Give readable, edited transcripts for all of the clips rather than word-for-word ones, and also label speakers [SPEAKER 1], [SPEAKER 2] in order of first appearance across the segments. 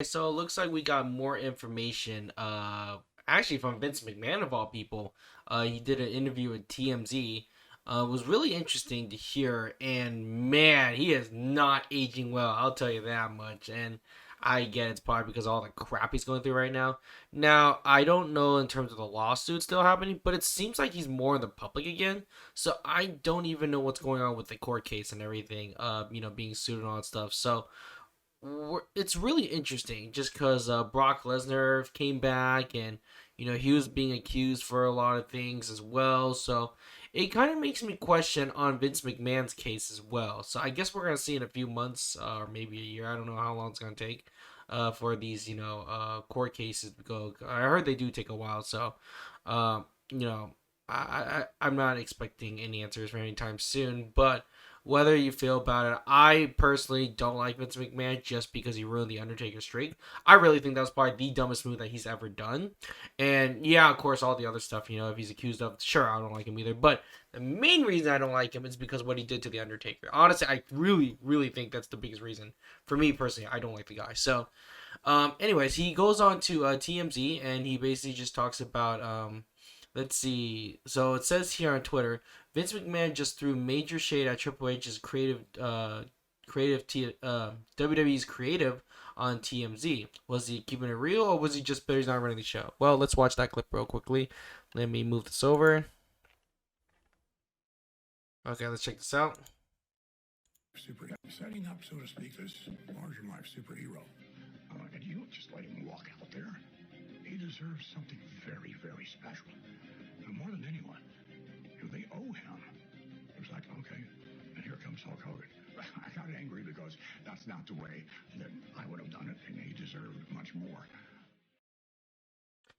[SPEAKER 1] So it looks like we got more information. Actually from Vince McMahon of all people. He did an interview with TMZ. It was really interesting to hear, and man, he is not aging well. I'll tell you that much. And I get it's probably because of all the crap he's going through right now. Now I don't know in terms of the lawsuit still happening, but it seems like he's more in the public again. So I don't even know what's going on with the court case and everything. Being sued and all that stuff. So it's really interesting just because Brock Lesnar came back and he was being accused for a lot of things as well. So it kind of makes me question on Vince McMahon's case as well. So I guess we're gonna see in a few months or maybe a year. I don't know how long it's gonna take for these court cases to go. I heard they do take a while. So um, you know I'm not expecting any answers for anytime soon, but whether you feel about it, I personally don't like Vince McMahon just because he ruined the Undertaker streak. I really think that was probably the dumbest move that he's ever done. And yeah, of course, all the other stuff, if he's accused of, sure, I don't like him either. But the main reason I don't like him is because what he did to the Undertaker. Honestly, I really, really think that's the biggest reason. For me personally, I don't like the guy. So, anyways, he goes on to TMZ and he basically just talks about let's see. So it says here on Twitter, Vince McMahon just threw major shade at Triple H's WWE's creative on TMZ. Was he keeping it real, or was he just bitter he's not running the show? Well, let's watch that clip real quickly. Let me move this over. Okay, let's check this out.
[SPEAKER 2] Setting up, so to speak, this larger-than-life superhero. And you just let him walk out there. He deserves something very, very special. More than anyone. They owe him. It was like, okay, and here comes Hulk Hogan. I got angry because that's not the way that I would have done it, and he deserved much more.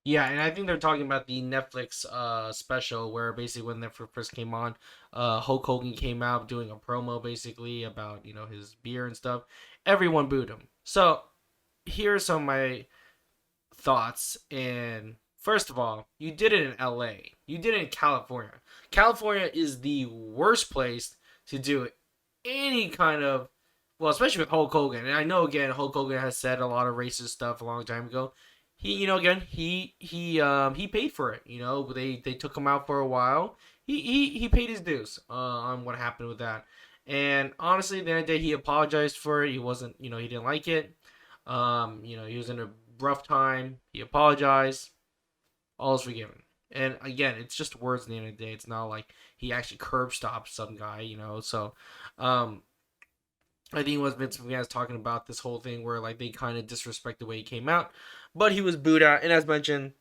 [SPEAKER 1] Yeah, and I think they're talking about the Netflix special where basically when Netflix first came on, Hulk Hogan came out doing a promo basically about his beer and stuff. Everyone booed him. So here are some of my thoughts. And first of all, you did it in LA. You did it in California. California is the worst place to do any kind of, well, especially with Hulk Hogan. And I know again Hulk Hogan has said a lot of racist stuff a long time ago. He paid for it. They took him out for a while. He paid his dues on what happened with that. And honestly, at the end of the day, he apologized for it. He wasn't, he didn't like it. He was in a rough time. He apologized. All is forgiven. And again, it's just words at the end of the day. It's not like he actually curb stopped some guy. So, I think it was Vince McMahon was talking about this whole thing where like they kind of disrespect the way he came out, but he was booed out. And as mentioned,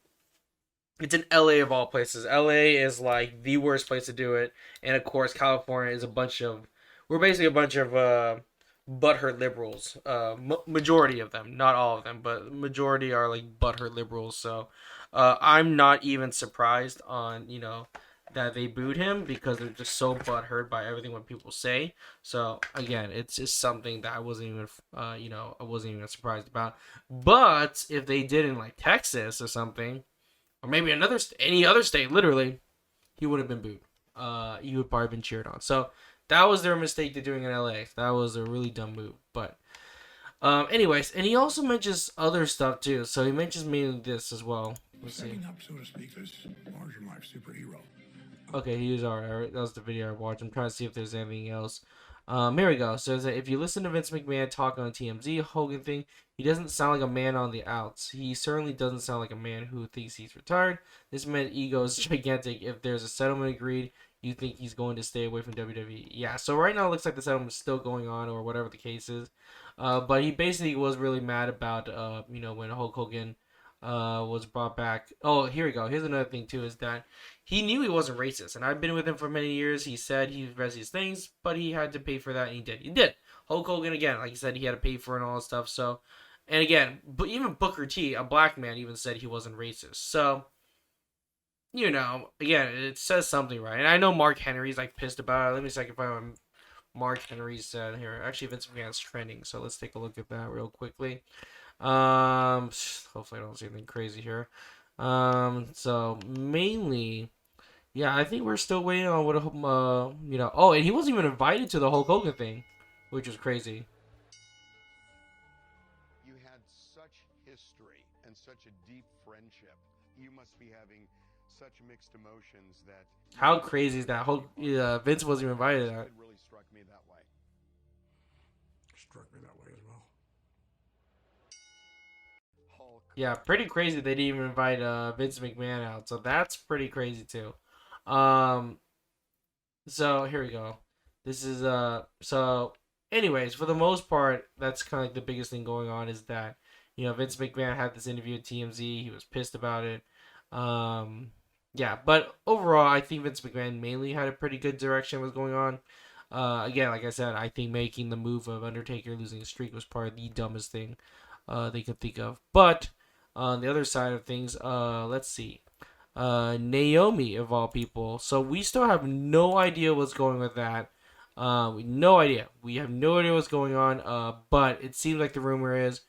[SPEAKER 1] it's in LA of all places. LA is like the worst place to do it, and of course, California is we're basically a bunch of butthurt liberals. Majority of them, not all of them, but majority are like butthurt liberals. So I'm not even surprised on that they booed him because they're just so butthurt by everything what people say. So again, it's just something that I wasn't even I wasn't even surprised about. But if they did in like Texas or something, or maybe any other state, literally, he would have been booed. He would probably been cheered on. So that was their mistake they're doing in LA. That was a really dumb move. But anyways, and he also mentions other stuff too. So he mentions mainly this as well. Let's see.
[SPEAKER 2] Setting up, so to speak, this larger-than-life superhero.
[SPEAKER 1] Okay, he was alright. That was the video I watched. I'm trying to see if there's anything else. Here we go. So if you listen to Vince McMahon talk on TMZ Hogan thing, he doesn't sound like a man on the outs. He certainly doesn't sound like a man who thinks he's retired. This man's ego is gigantic. If there's a settlement agreed, you think he's going to stay away from WWE? Yeah. So right now it looks like the settlement is still going on, or whatever the case is. But he basically was really mad about when Hulk Hogan was brought back. Oh, here we go. Here's another thing too, is that he knew he wasn't racist, and I've been with him for many years. He said he was racist things, but he had to pay for that, and he did. He did. Hulk Hogan again, like he said, he had to pay for it and all that stuff. So, and again, but even Booker T, a black man, even said he wasn't racist. So, again, it says something, right? And I know Mark Henry's like pissed about it. Let me see if I can find what Mark Henry said here. Actually, Vince McMahon's trending, so let's take a look at that real quickly. Hopefully I don't see anything crazy here. So mainly, yeah, I think we're still waiting on what Oh, and he wasn't even invited to the Hulk Hogan thing, which was crazy.
[SPEAKER 3] You had such such history and such a deep friendship. You must be having such mixed emotions that.
[SPEAKER 1] How crazy is that? Vince wasn't even invited.
[SPEAKER 3] It really struck me that way.
[SPEAKER 2] Struck me that way as well.
[SPEAKER 3] Hulk.
[SPEAKER 1] Yeah, pretty crazy they didn't even invite Vince McMahon out. So that's pretty crazy too. Um, so here we go. This is so anyways, for the most part, that's kind of like the biggest thing going on is that, Vince McMahon had this interview at TMZ. He was pissed about it. Yeah, but overall, I think Vince McMahon mainly had a pretty good direction was going on. Again, like I said, I think making the move of Undertaker losing his streak was probably the dumbest thing they could think of. But on the other side of things, let's see. Naomi of all people. So we still have no idea what's going with that. No idea. We have no idea what's going on. But it seems like the rumor is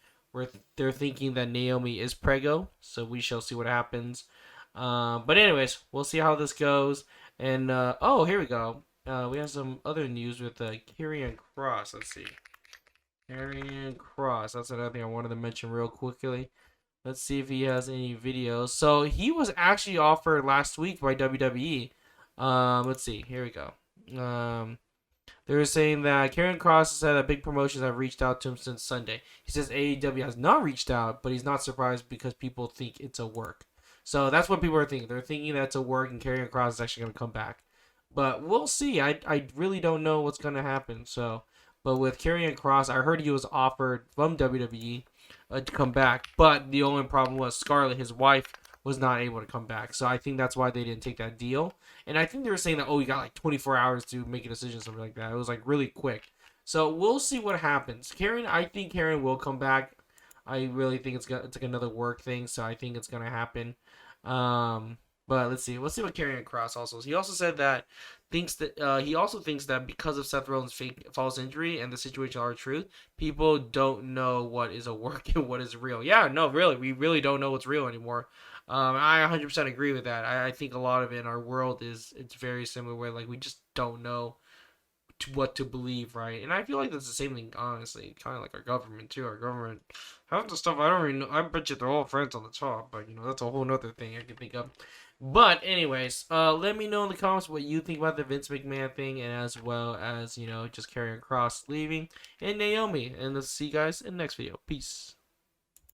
[SPEAKER 1] they're thinking that Naomi is preggo. So we shall see what happens. But anyways, we'll see how this goes. And oh, here we go. We have some other news with Karrion Cross. Let's see. Karrion Cross. That's another thing I wanted to mention real quickly. Let's see if he has any videos. So he was actually offered last week by WWE. Let's see. Here we go. They were saying that Karrion Cross said that big promotions have reached out to him since Sunday. He says AEW has not reached out, but he's not surprised because people think it's a work. So that's what people are thinking. They're thinking that it's a work and Karrion Cross is actually going to come back. But we'll see. I really don't know what's going to happen. So, but with Karrion Cross, I heard he was offered from WWE to come back. But the only problem was Scarlett, his wife, was not able to come back. So I think that's why they didn't take that deal. And I think they were saying that, you got like 24 hours to make a decision, something like that. It was like really quick. So we'll see what happens. I think Karrion will come back. I really think it's like another work thing, so I think it's gonna happen. But let's see. Let's see what Karrion Cross also. He also said that he also thinks that because of Seth Rollins' fake false injury and the situation are truth, people don't know what is a work and what is real. Yeah, no, really, we really don't know what's real anymore. I 100% agree with that. I think a lot of it in our world it's very similar where like we just don't know what to believe, right? And I feel like that's the same thing, honestly. Kind of like our government too. Our government, half the stuff I don't really know. I bet you they're all friends on the top, but that's a whole nother thing I can think of. But anyways, let me know in the comments what you think about the Vince McMahon thing, and as well as just Karrion Cross leaving and Naomi. And let's see you guys in the next video. Peace.